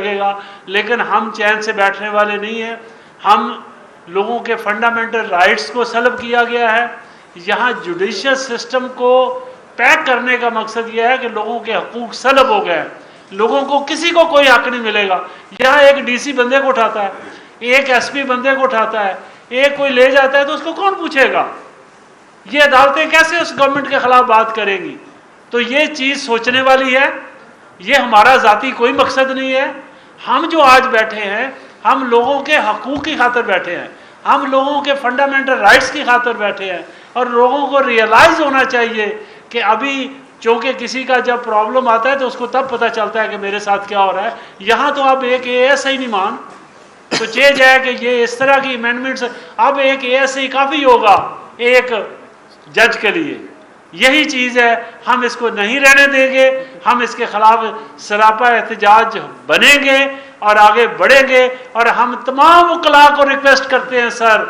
لگے گا، لیکن ہم چین سے بیٹھنے والے نہیں ہیں۔ ہم لوگوں کے فنڈامنٹل رائٹس کو سلب کیا گیا ہے۔ یہاں جوڈیشل سسٹم کو پیک کرنے کا مقصد یہ ہے کہ لوگوں کے حقوق سلب ہو گئے ہیں، لوگوں کو کسی کو کوئی حق نہیں ملے گا۔ یہاں ایک ڈی سی بندے کو اٹھاتا ہے، ایک ایس پی بندے کو اٹھاتا ہے، ایک کوئی لے جاتا ہے تو اس کو کون پوچھے گا؟ یہ عدالتیں کیسے اس گورنمنٹ کے خلاف بات کریں گی؟ تو یہ چیز سوچنے والی ہے۔ یہ ہمارا ذاتی کوئی مقصد نہیں ہے۔ ہم جو آج بیٹھے ہیں، ہم لوگوں کے حقوق کی خاطر بیٹھے ہیں، ہم لوگوں کے فنڈامنٹل رائٹس کی خاطر بیٹھے ہیں، اور لوگوں کو ریئلائز ہونا چاہیے کہ ابھی چونکہ کسی کا جب پرابلم آتا ہے تو اس کو تب پتہ چلتا ہے کہ میرے ساتھ کیا ہو رہا ہے۔ یہاں تو اب ایک اے ایس آئی نہیں مان تو چینج ہے کہ یہ اس طرح کی امینڈمنٹس، اب ایک اے ایس آئی کافی ہوگا ایک جج کے لیے۔ یہی چیز ہے، ہم اس کو نہیں رہنے دیں گے، ہم اس کے خلاف سراپا احتجاج بنیں گے اور آگے بڑھیں گے۔ اور ہم تمام وکلاء کو ریکویسٹ کرتے ہیں، سر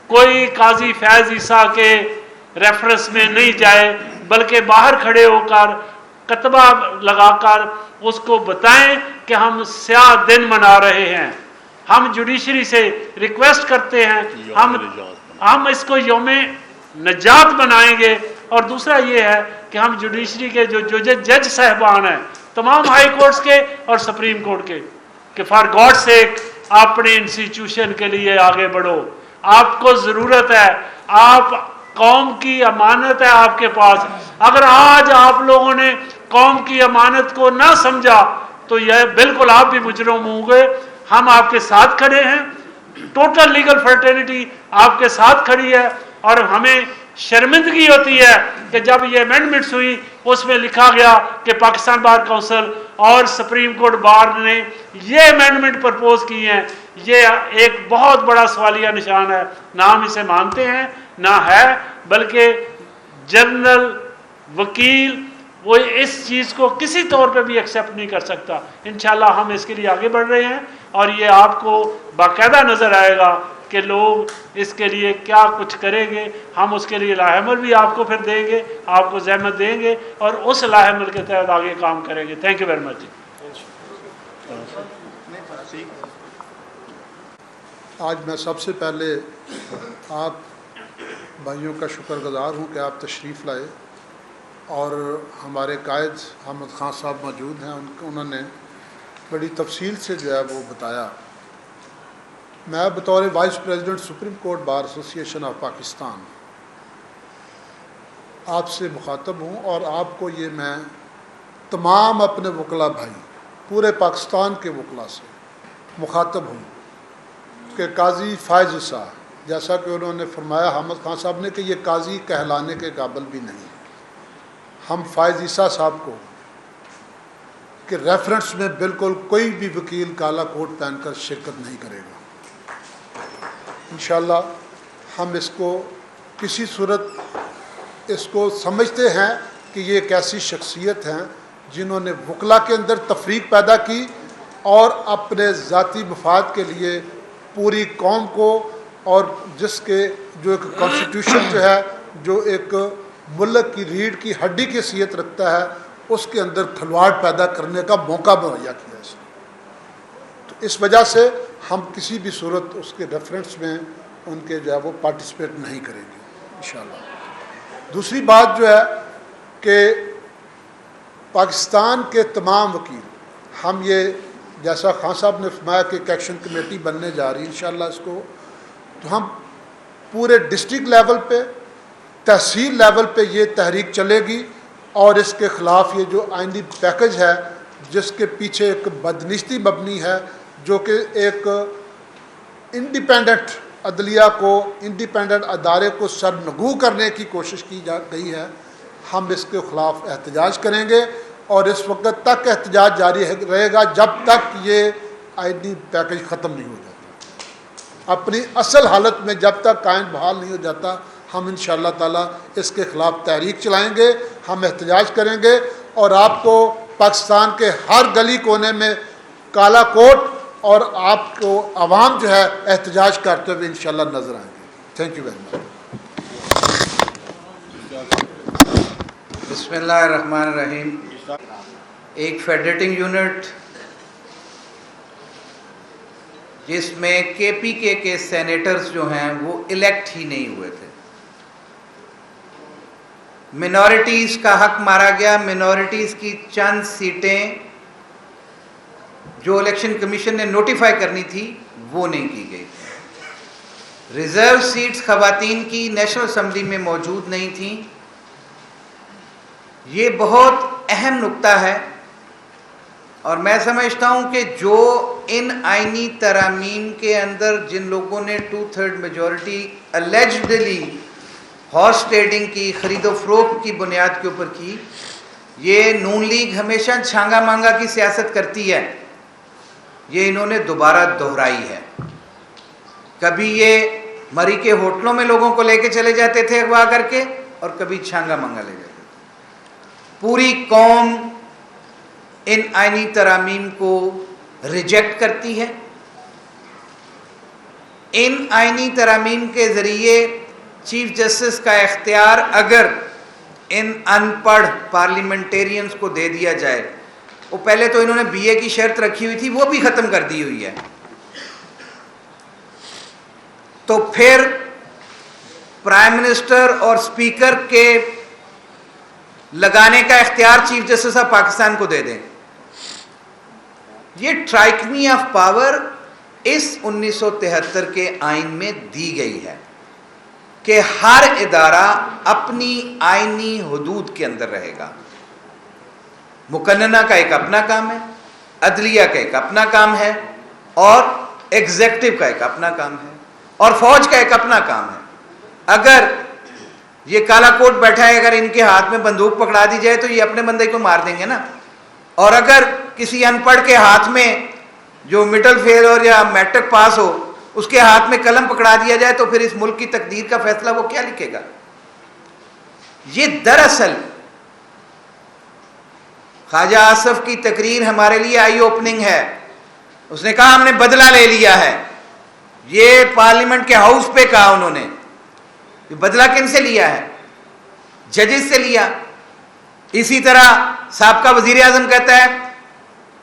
کوئی قاضی فیض عیسیٰ کے ریفرنس میں نہیں جائے، بلکہ باہر کھڑے ہو کر کتبہ لگا کر اس کو بتائیں کہ ہم سیاہ دن منا رہے ہیں۔ ہم جوڈیشری سے ریکویسٹ کرتے ہیں، ہم اس کو یوم نجات بنائیں گے۔ اور دوسرا یہ ہے کہ ہم جوڈیشری کے جو جج صاحبان ہیں، تمام ہائی کورٹس کے اور سپریم کورٹ کے، کہ فار گاڈ سیک اپنے انسٹیٹیوشن کے لیے آگے بڑھو۔ آپ کو ضرورت ہے، آپ قوم کی امانت ہے آپ کے پاس۔ اگر آج آپ لوگوں نے قوم کی امانت کو نہ سمجھا تو یہ بالکل آپ بھی مجرم ہوں گے۔ ہم آپ کے ساتھ کھڑے ہیں، ٹوٹل لیگل فرٹرنیٹی آپ کے ساتھ کھڑی ہے، اور ہمیں شرمندگی ہوتی ہے کہ جب یہ امینڈمنٹس ہوئی اس میں لکھا گیا کہ پاکستان بار کونسل اور سپریم کورٹ بار نے یہ امینڈمنٹ پرپوز کی ہیں۔ یہ ایک بہت بڑا سوالیہ نشان ہے، نہ ہم اسے مانتے ہیں نہ ہے، بلکہ جنرل وکیل وہ اس چیز کو کسی طور پہ بھی ایکسیپٹ نہیں کر سکتا۔ انشاءاللہ ہم اس کے لیے آگے بڑھ رہے ہیں، اور یہ آپ کو باقاعدہ نظر آئے گا کہ لوگ اس کے لیے کیا کچھ کریں گے۔ ہم اس کے لیے لاہ عمل بھی آپ کو پھر دیں گے، آپ کو زحمت دیں گے، اور اس لاہ عمل کے تحت آگے کام کریں گے۔ تھینک یو ویری مچ۔ آج میں سب سے پہلے آپ بھائیوں کا شکر گزار ہوں کہ آپ تشریف لائے، اور ہمارے قائد حامد خان صاحب موجود ہیں، انہوں نے بڑی تفصیل سے جو ہے وہ بتایا۔ میں بطور vice president supreme court bar ایسوسی ایشن آف پاکستان آپ سے مخاطب ہوں، اور آپ کو یہ میں تمام اپنے وکلاء بھائی پورے پاکستان کے وکلاء سے مخاطب ہوں کہ قاضی فائز عیسیٰ، جیسا کہ انہوں نے فرمایا حامد خان صاحب نے، کہ یہ قاضی کہلانے کے قابل بھی نہیں۔ ہم فائز عیسیٰ صاحب کو کہ ریفرنس میں بالکل کوئی بھی وکیل کالا کوٹ پہن کر شرکت نہیں کرے گا۔ انشاءاللہ ہم اس کو کسی صورت اس کو سمجھتے ہیں کہ یہ ایک ایسی شخصیت ہیں جنہوں نے وکلاء کے اندر تفریق پیدا کی، اور اپنے ذاتی مفاد کے لیے پوری قوم کو، اور جس کے جو ایک کانسٹیٹیوشن جو ہے، جو ایک ملک کی ریڑھ کی ہڈی کی حیثیت رکھتا ہے، اس کے اندر کھلواڑ پیدا کرنے کا موقع مہیا کیا اس نے۔ تو اس وجہ سے ہم کسی بھی صورت اس کے ریفرنس میں ان کے جو ہے وہ پارٹیسپیٹ نہیں کریں گے انشاءاللہ۔ دوسری بات جو ہے کہ پاکستان کے تمام وکیل، ہم یہ جیسا خان صاحب نے فرمایا کہ ایک ایکشن کمیٹی بننے جا رہی ہے انشاءاللہ اس کو، تو ہم پورے ڈسٹرکٹ لیول پہ، تحصیل لیول پہ یہ تحریک چلے گی، اور اس کے خلاف یہ جو آئینی پیکج ہے جس کے پیچھے ایک بدنستی مبنی ہے، جو کہ ایک انڈیپینڈنٹ عدلیہ کو، انڈیپینڈنٹ ادارے کو سرنگو کرنے کی کوشش کی جا گئی ہے، ہم اس کے خلاف احتجاج کریں گے، اور اس وقت تک احتجاج جاری رہے گا جب تک یہ آئینی پیکج ختم نہیں ہو جاتا۔ اپنی اصل حالت میں جب تک قائم بحال نہیں ہو جاتا، ہم انشاءاللہ تعالیٰ اس کے خلاف تحریک چلائیں گے، ہم احتجاج کریں گے، اور آپ کو پاکستان کے ہر گلی کونے میں کالا کوٹ اور آپ کو عوام جو ہے احتجاج کرتے ہوئے انشاءاللہ نظر آئیں گے۔ Thank you very much. بسم اللہ الرحمن الرحیم۔ ایک فیڈریٹنگ یونٹ جس میں کے پی کے سینیٹرز جو ہیں وہ الیکٹ ہی نہیں ہوئے تھے. منورٹیز کا حق مارا گیا. منورٹیز کی چند سیٹیں جو الیکشن کمیشن نے نوٹیفائی کرنی تھی وہ نہیں کی گئی. ریزرو سیٹس خواتین کی نیشنل اسمبلی میں موجود نہیں تھیں. یہ بہت اہم نکتہ ہے اور میں سمجھتا ہوں کہ جو ان آئینی ترامیم کے اندر جن لوگوں نے 2/3 میجورٹی الیجڈلی ہارس ٹریڈنگ کی, خرید و فروخت کی بنیاد کے اوپر کی, یہ نون لیگ ہمیشہ چھانگا مانگا کی سیاست کرتی ہے. یہ انہوں نے دوبارہ دہرائی ہے. کبھی یہ مری کے ہوٹلوں میں لوگوں کو لے کے چلے جاتے تھے اغوا کر کے, اور کبھی چھانگا مانگا لے جاتے تھے. پوری قوم ان آئینی ترامیم کو ریجیکٹ کرتی ہے. ان آئینی ترامیم کے ذریعے چیف جسٹس کا اختیار اگر ان ان پڑھ پارلیمنٹیرینز کو دے دیا جائے, وہ پہلے تو انہوں نے بی اے کی شرط رکھی ہوئی تھی, وہ بھی ختم کر دی ہوئی ہے, تو پھر پرائم منسٹر اور اسپیکر کے لگانے کا اختیار چیف جسٹس آف پاکستان کو دے دیں. یہ ٹرائکمی آف پاور اس 1973 کے آئین میں دی گئی ہے کہ ہر ادارہ اپنی آئینی حدود کے اندر رہے گا. مقننہ کا ایک اپنا کام ہے, عدلیہ کا ایک اپنا کام ہے, اور ایگزیکٹو کا ایک اپنا کام ہے, اور فوج کا ایک اپنا کام ہے. اگر یہ کالا کوٹ بیٹھا ہے, اگر ان کے ہاتھ میں بندوق پکڑا دی جائے تو یہ اپنے بندے کو مار دیں گے نا. اور اگر کسی ان پڑھ کے ہاتھ میں جو مڈل فیل اور یا میٹرک پاس ہو, اس کے ہاتھ میں قلم پکڑا دیا جائے تو پھر اس ملک کی تقدیر کا فیصلہ وہ کیا لکھے گا؟ یہ دراصل خواجہ آصف کی تقریر ہمارے لیے آئی اوپننگ ہے. اس نے کہا ہم نے بدلہ لے لیا ہے. یہ پارلیمنٹ کے ہاؤس پہ کہا انہوں نے. یہ بدلہ کن سے لیا ہے؟ ججز سے لیا. اسی طرح سابقہ وزیر اعظم کہتا ہے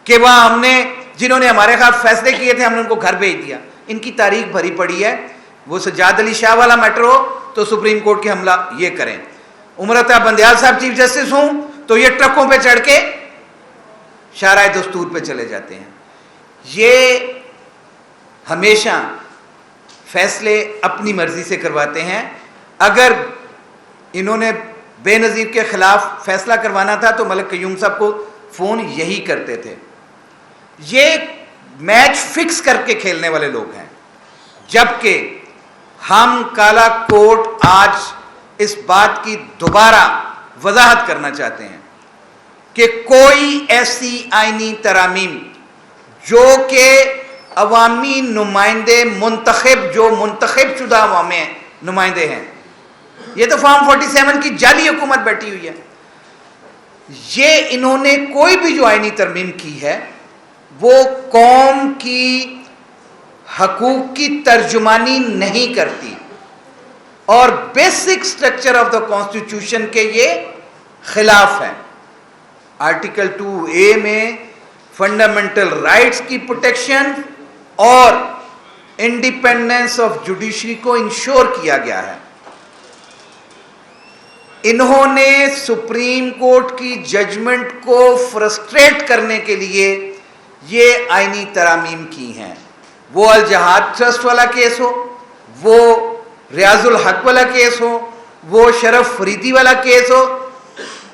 کہ وہاں ہم نے جنہوں نے ہمارے خلاف فیصلے کیے تھے ہم نے ان کو گھر بھیج دیا. ان کی تاریخ بھری پڑی ہے. وہ سجاد علی شاہ والا میٹر ہو تو سپریم کورٹ کے حملہ یہ کریں, عمر عطا بندیال صاحب چیف جسٹس ہوں تو یہ ٹرکوں پہ چڑھ کے شاہراہ دستور پہ چلے جاتے ہیں. یہ ہمیشہ فیصلے اپنی مرضی سے کرواتے ہیں. اگر انہوں نے بے نظیر کے خلاف فیصلہ کروانا تھا تو ملک قیوم صاحب کو فون یہی کرتے تھے. یہ میچ فکس کر کے کھیلنے والے لوگ ہیں. جبکہ ہم کالا کوٹ آج اس بات کی دوبارہ وضاحت کرنا چاہتے ہیں کہ کوئی ایسی آئینی ترامیم جو کہ عوامی نمائندے منتخب شدہ عوامی نمائندے ہیں, یہ تو فارم 47 کی جعلی حکومت بیٹھی ہوئی ہے, یہ انہوں نے کوئی بھی جو آئینی ترمیم کی ہے وہ قوم کی حقوق کی ترجمانی نہیں کرتی, اور basic structure of the constitution کے یہ خلاف ہے. آرٹیکل 2A میں فنڈامنٹل رائٹس کی پروٹیکشن اور انڈیپینڈنس آف جوڈیشری کو انشور کیا گیا ہے. انہوں نے سپریم کورٹ کی ججمنٹ کو فرسٹریٹ کرنے کے لیے یہ آئینی ترامیم کی ہیں. وہ الجہاد ٹرسٹ والا کیس ہو, وہ ریاض الحق والا کیس ہو, وہ شرف فریدی والا کیس ہو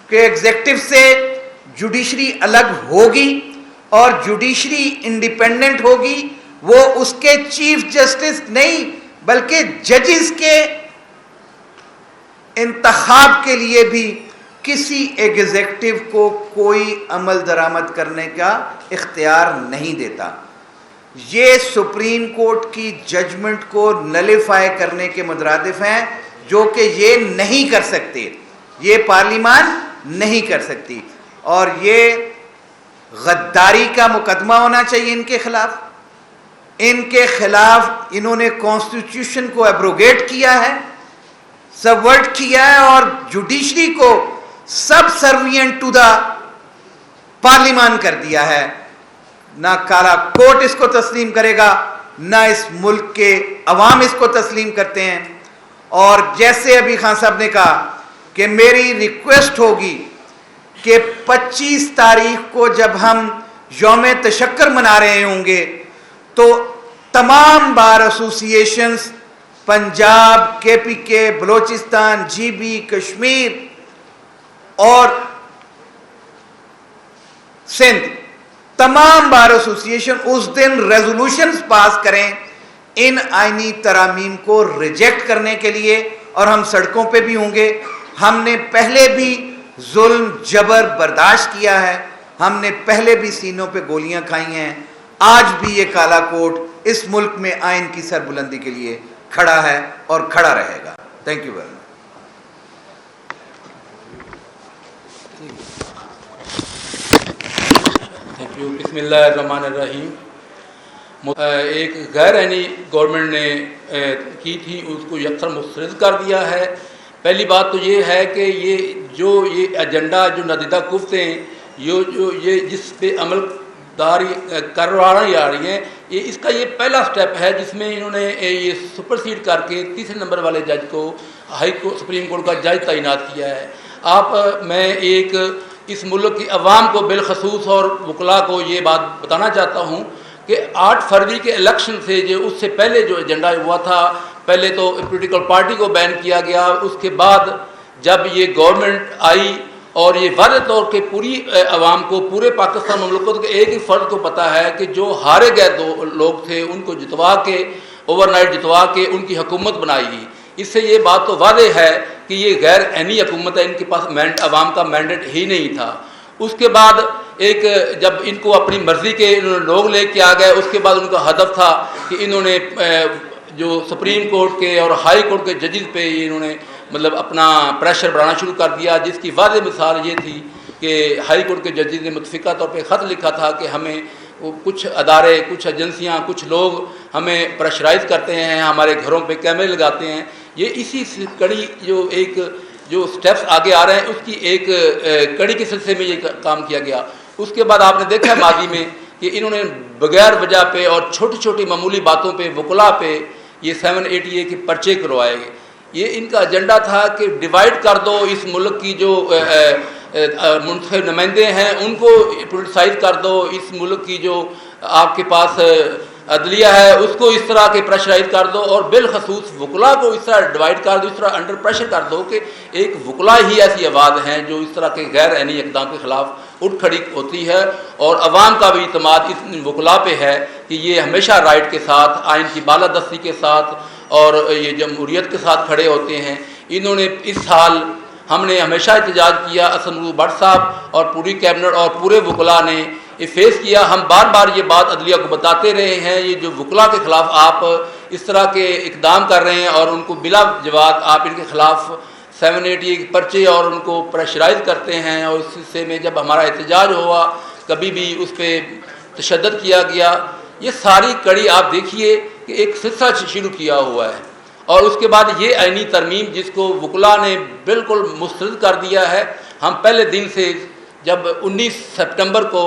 کہ ایگزیکٹو سے جوڈیشری الگ ہوگی اور جوڈیشری انڈیپینڈنٹ ہوگی, وہ اس کے چیف جسٹس نہیں بلکہ ججز کے انتخاب کے لیے بھی کسی ایگزیکٹو کو کوئی عمل درآمد کرنے کا اختیار نہیں دیتا. یہ سپریم کورٹ کی ججمنٹ کو نلیفائی کرنے کے مترادف ہیں, جو کہ یہ نہیں کر سکتے, یہ پارلیمان نہیں کر سکتی. اور یہ غداری کا مقدمہ ہونا چاہیے ان کے خلاف. ان کے خلاف انہوں نے کانسٹیٹیوشن کو ایبروگیٹ کیا ہے, سبورٹ کیا ہے, اور جوڈیشری کو سب سروینٹ ٹو دا پارلیمان کر دیا ہے. نہ کالا کوٹ اس کو تسلیم کرے گا نہ اس ملک کے عوام اس کو تسلیم کرتے ہیں. اور جیسے ابھی خان صاحب نے کہا کہ میری ریکویسٹ ہوگی کہ 25 تاریخ کو جب ہم یوم تشکر منا رہے ہوں گے تو تمام بار ایسوسیشنز پنجاب، کے پی کے، بلوچستان، جی بی، کشمیر اور سندھ، تمام بار ایسوسیشن اس دن ریزولوشنز پاس کریں ان آئینی ترامیم کو ریجیکٹ کرنے کے لیے، اور ہم سڑکوں پہ بھی ہوں گے. ہم نے پہلے بھی ظلم جبر برداشت کیا ہے، ہم نے پہلے بھی سینوں پہ گولیاں کھائی ہیں. آج بھی یہ کالا کوٹ اس ملک میں آئین کی سربلندی کے لیے کھڑا ہے اور کھڑا رہے گا. Thank you very much. بسم اللہ الرحمن الرحیم. ایک غیر آئینی گورنمنٹ نے کی تھی، اس کو یکسر مسترد کر دیا ہے. پہلی بات تو یہ ہے کہ یہ ایجنڈا جو ندیدہ گفتیں یہ جس پہ عمل داری کروائی جا رہی ہیں، اس کا یہ پہلا سٹیپ ہے جس میں انہوں نے یہ سپرسیڈ کر کے تیسرے نمبر والے جج کو سپریم کورٹ کا جج تعینات کیا ہے. میں ایک اس ملک کی عوام کو بالخصوص اور وکلاء کو یہ بات بتانا چاہتا ہوں کہ 8 فروری کے الیکشن سے اس سے پہلے جو ایجنڈا ہوا تھا، پہلے تو پولیٹیکل پارٹی کو بین کیا گیا. اس کے بعد جب یہ گورنمنٹ آئی اور یہ واضح طور پہ پوری عوام کو، پورے پاکستان مملکت کے ایک ہی فرد کو پتہ ہے کہ جو ہارے گئے 2 لوگ تھے ان کو جتوا کے اوور نائٹ جتوا کے ان کی حکومت بنائی گئی. اس سے یہ بات تو واضح ہے کہ یہ غیر آئینی حکومت ہے، ان کے پاس عوام کا مینڈیٹ ہی نہیں تھا. اس کے بعد جب ان کو اپنی مرضی کے انہوں نے لوگ لے کے آ گئے، اس کے بعد ان کا ہدف تھا کہ انہوں نے جو سپریم کورٹ کے اور ہائی کورٹ کے ججز پہ انہوں نے مطلب اپنا پریشر بڑھانا شروع کر دیا، جس کی واضح مثال یہ تھی کہ ہائی کورٹ کے ججز نے متفقہ طور پہ خط لکھا تھا کہ ہمیں کچھ ادارے، کچھ ایجنسیاں، کچھ لوگ ہمیں پریشرائز کرتے ہیں، ہمارے گھروں پہ کیمرے لگاتے ہیں. یہ اسی کڑی جو سٹیپس آگے آ رہے ہیں اس کی ایک کڑی کے سلسلے میں یہ کام کیا گیا. اس کے بعد آپ نے دیکھا ماضی میں کہ انہوں نے بغیر وجہ پہ اور چھوٹی چھوٹی معمولی باتوں پہ وکلاء پہ یہ 780A کے پرچے کروائے گئے. یہ ان کا ایجنڈا تھا کہ ڈیوائڈ کر دو اس ملک کی جو منتخب نمائندے ہیں ان کو پولیٹیسائز کر دو، اس ملک کی جو آپ کے پاس عدلیہ ہے اس کو اس طرح کے پریشرائز کر دو، اور بالخصوص وکلاء کو اس طرح ڈیوائڈ کر دو، اس طرح انڈر پریشر کر دو کہ ایک وکلاء ہی ایسی آواز ہیں جو اس طرح کے غیر آئینی اقدام کے خلاف اٹھ کھڑی ہوتی ہے. اور عوام کا بھی اعتماد اس وکلاء پہ ہے کہ یہ ہمیشہ رائٹ کے ساتھ، آئین کی بالادستی کے ساتھ اور یہ جمہوریت کے ساتھ کھڑے ہوتے ہیں. انہوں نے اس سال ہم نے ہمیشہ احتجاج کیا، اسد بٹ صاحب اور پوری کیبنٹ اور پورے وکلاء نے یہ فیس کیا. ہم بار بار یہ بات عدلیہ کو بتاتے رہے ہیں، یہ جو وکلاء کے خلاف آپ اس طرح کے اقدام کر رہے ہیں اور ان کو بلا جواز آپ ان کے خلاف 780 کے پرچے اور ان کو پریشرائز کرتے ہیں، اور اس سلسلے میں جب ہمارا احتجاج ہوا کبھی بھی اس پہ تشدد کیا گیا. یہ ساری کڑی آپ دیکھیے کہ ایک سلسلہ شروع کیا ہوا ہے. اور اس کے بعد یہ آئینی ترمیم جس کو وکلاء نے بالکل مسترد کر دیا ہے. ہم پہلے دن سے جب 19 سپٹمبر کو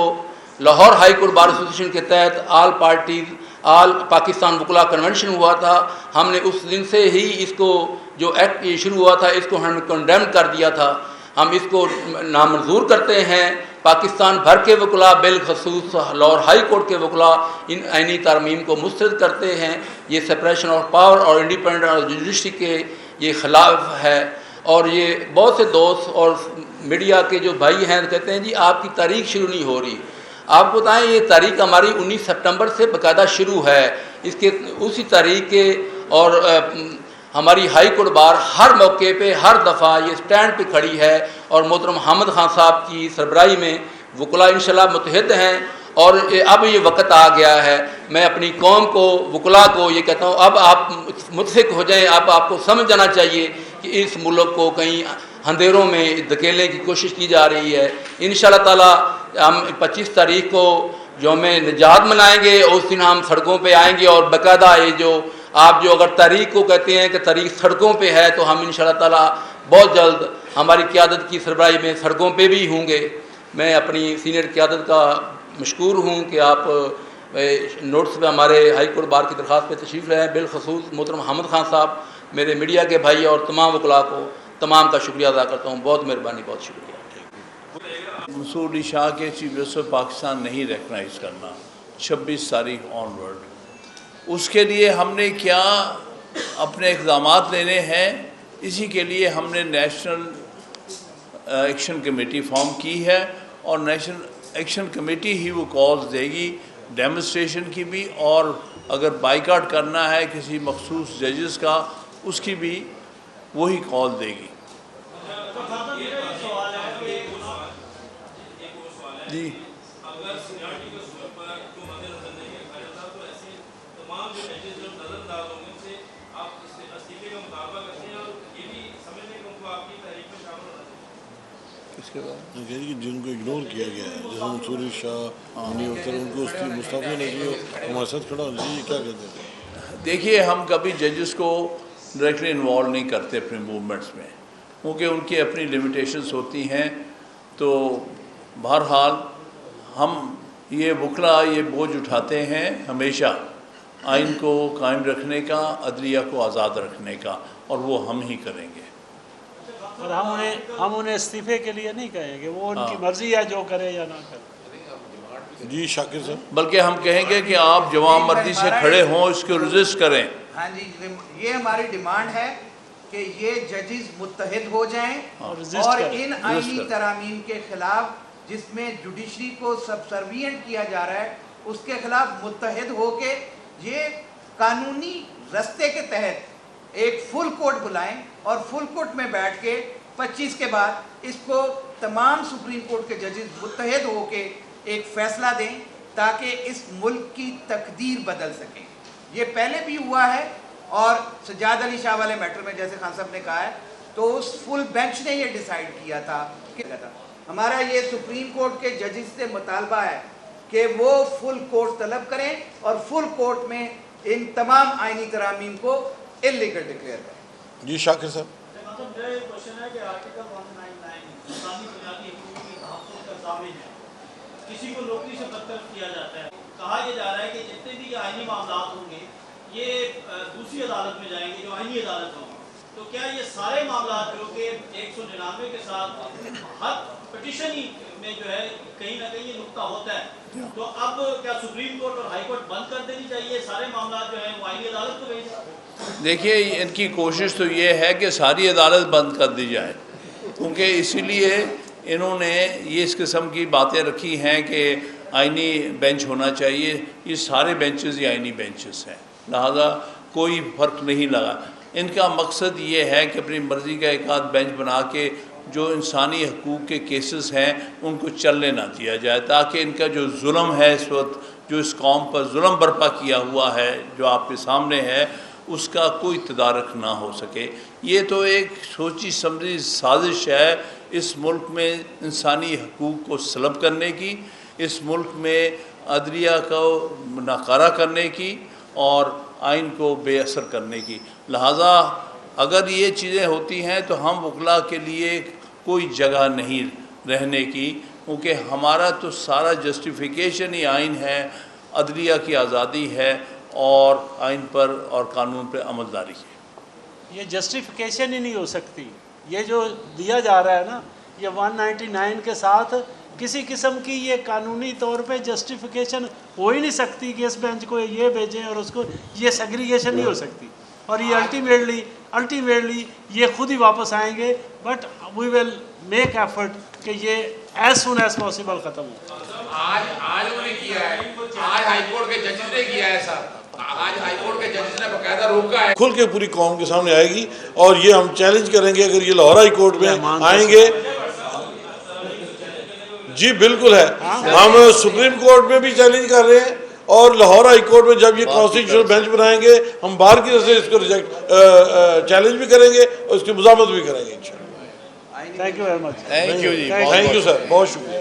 Lahore high court bar association کے تحت آل پاکستان وکلاء کنونشن ہوا تھا، ہم نے اس دن سے ہی اس کو جو ایکٹ شروع ہوا تھا اس کو ہم نے کنڈیم کر دیا تھا. ہم اس کو نامنظور کرتے ہیں. پاکستان بھر کے وکلاء بالخصوص لاہور ہائی کورٹ کے وکلاء ان آئینی ترمیم کو مسترد کرتے ہیں. یہ سپریشن آف پاور اور انڈیپینڈنٹ اور جوڈیشری کے یہ خلاف ہے. اور یہ بہت سے دوست اور میڈیا کے جو بھائی ہیں کہتے ہیں جی آپ کی تاریخ شروع نہیں ہو رہی. آپ کو بتائیں یہ تاریخ ہماری 19 سپٹمبر سے باقاعدہ شروع ہے. اس کے اسی تاریخ کے اور ہماری ہائی کورٹ بار ہر موقع پہ ہر دفعہ یہ سٹینڈ پہ کھڑی ہے. اور محترم حامد خان صاحب کی سربراہی میں وکلاء انشاءاللہ متحد ہیں. اور اب یہ وقت آ گیا ہے، میں اپنی قوم کو، وکلاء کو یہ کہتا ہوں اب آپ متفق ہو جائیں. اب آپ کو سمجھ جانا چاہیے کہ اس ملک کو کہیں اندھیروں میں دھکیلنے کی کوشش کی جا رہی ہے. انشاءاللہ تعالی ہم 25 تاریخ کو یوم نجات منائیں گے، اس دن ہم سڑکوں پہ آئیں گے. اور باقاعدہ یہ جو آپ جو اگر تاریخ کو کہتے ہیں کہ تاریخ سڑکوں پہ ہے تو ہم انشاءاللہ تعالی بہت جلد ہماری قیادت کی سربراہی میں سڑکوں پہ بھی ہوں گے. میں اپنی سینئر قیادت کا مشکور ہوں کہ آپ نوٹس پہ ہمارے ہائی کورٹ بار کی درخواست پہ تشریف لائے ہیں، بالخصوص محترم حامد خان صاحب، میرے میڈیا کے بھائی اور تمام وکلاء کو تمام کا شکریہ ادا کرتا ہوں. بہت مہربانی، بہت شکریہ. منصور علی شاہ کے چیف جسٹس آف پاکستان نہیں ریکگنائز کرنا 26 تاریخ آنورڈ، اس کے لیے ہم نے کیا اپنے اقدامات لینے ہیں. اسی کے لیے ہم نے نیشنل ایکشن کمیٹی فارم کی ہے، اور نیشنل ایکشن کمیٹی ہی وہ کالز دے گی ڈیمونسٹریشن کی بھی، اور اگر بائیکاٹ کرنا ہے کسی مخصوص ججز کا اس کی بھی وہی کال دے گی. جی جن کو اگنور کیا گیا ہے، جیسے منصور علی شاہ، منی اختر، ان کو اس کی مستعفی ہونا چاہیے، ہمارے ساتھ کھڑا ہونا چاہیے. کیا کہتے ہیں؟ دیکھیے، ہم کبھی ججز کو ڈائریکٹلی انوالو نہیں کرتے اپنے موومنٹس میں، کیونکہ ان کی اپنی لمیٹیشنز ہوتی ہیں. تو بہرحال ہم یہ وکلا یہ بوجھ اٹھاتے ہیں ہمیشہ آئین کو قائم رکھنے کا، عدلیہ کو آزاد رکھنے کا، اور وہ ہم ہی کریں گے. اور ہم انہیں استعفے کے لیے نہیں کہیں گے، وہ ان کی مرضی ہے جو کرے یا نہ کرے. جی شاکر صاحب، بلکہ ہم کہیں گے کہ آپ جوان مردی سے کھڑے ہوں، اس کو ریزسٹ کریں. ہاں جی، یہ ہماری ڈیمانڈ ہے کہ یہ ججز متحد ہو جائیں اور ان آئینی ترامیم کے خلاف جس میں جوڈیشری کو سبسروینٹ کیا جا رہا ہے اس کے خلاف متحد ہو کے یہ قانونی رستے کے تحت ایک فل کورٹ بلائیں، اور فل کورٹ میں بیٹھ کے 25 کے بعد اس کو تمام سپریم کورٹ کے ججز متحد ہو کے ایک فیصلہ دیں تاکہ اس ملک کی تقدیر بدل سکیں. یہ پہلے بھی ہوا ہے، اور سجاد علی شاہ والے میٹر میں جیسے خان صاحب نے کہا ہے تو اس فل بینچ نے یہ ڈیسائیڈ کیا تھا کہ ہمارا یہ سپریم کورٹ کے ججز سے مطالبہ ہے کہ وہ فل کورٹ طلب کریں اور فل کورٹ میں ان تمام آئینی ترامیم کو انلیگل ڈکلیئر کریں. جی شاکر صاحب. کسی کو نوکری سے برطرف کیا جاتا ہے، کہا یہ جا رہا ہے کہ جتنے بھی یہ آئینی معاملات ہوں گے یہ دوسری عدالت میں جائیں گے جو آئینی عدالت ہوں گی. تو کیا یہ سارے معاملات جو کہ 199 کے ساتھ ہر پٹیشن ہی میں جو ہے کہیں نہ کہیں یہ نقطہ ہوتا ہے، تو اب کیا سپریم کورٹ اور ہائی کورٹ بند کر دینی چاہیے سارے معاملات جو ہیں وہ آئینی عدالت کو بھیجیں؟ دیکھیے، ان کی کوشش تو یہ ہے کہ ساری عدالت بند کر دی جائے، کیونکہ اسی لیے انہوں نے یہ اس قسم کی باتیں رکھی ہیں کہ آئینی بینچ ہونا چاہیے. یہ سارے بینچز ہی آئینی بینچز ہیں، لہذا کوئی فرق نہیں لگا. ان کا مقصد یہ ہے کہ اپنی مرضی کا ایک آدھ بینچ بنا کے جو انسانی حقوق کے کیسز ہیں ان کو چلنے نہ دیا جائے، تاکہ ان کا جو ظلم ہے اس وقت، جو اس قوم پر ظلم برپا کیا ہوا ہے جو آپ کے سامنے ہے، اس کا کوئی تدارک نہ ہو سکے. یہ تو ایک سوچی سمجھی سازش ہے اس ملک میں انسانی حقوق کو سلب کرنے کی، اس ملک میں عدلیہ کو ناکارہ کرنے کی اور آئین کو بے اثر کرنے کی. لہٰذا اگر یہ چیزیں ہوتی ہیں تو ہم وکلاء کے لیے کوئی جگہ نہیں رہنے کی، کیونکہ ہمارا تو سارا جسٹیفیکیشن ہی آئین ہے، عدلیہ کی آزادی ہے اور آئین پر اور قانون پر عمل داری ہے. یہ جسٹیفیکیشن ہی نہیں ہو سکتی. یہ جو دیا جا رہا ہے نا، یہ 199 کے ساتھ کسی قسم کی یہ قانونی طور پہ جسٹیفیکیشن ہو ہی نہیں سکتی کہ اس بینچ کو یہ بھیجیں اور اس کو، یہ سیگریگیشن نہیں ہو سکتی. اور یہ الٹیمیٹلی یہ خود ہی واپس آئیں گے. But we will make effort کہ یہ ایز سون ایز پاسبل ختم ہو. آج انہوں نے کیا ہے، آج ہائی کورٹ کے ججز نے کیا ہے سر، آج ہائی کورٹ کے ججز نے باقاعدہ روکا ہے. کھل کے پوری قوم کے سامنے آئے گی، اور یہ ہم چیلنج کریں گے اگر یہ لاہور ہائی کورٹ میں آئیں گے. جی بالکل ہے، ہم سپریم کورٹ میں بھی چیلنج کر رہے ہیں، اور لاہور ہائی کورٹ میں جب یہ کانسٹیٹیوشنل بینچ بنائیں گے ہم باہر کی طرف سے اس کو چیلنج بھی کریں گے اور اس کی مزاحمت بھی کریں گے انشاءاللہ. Thank you very much. Thank you جی، تھینک یو سر، بہت شکریہ.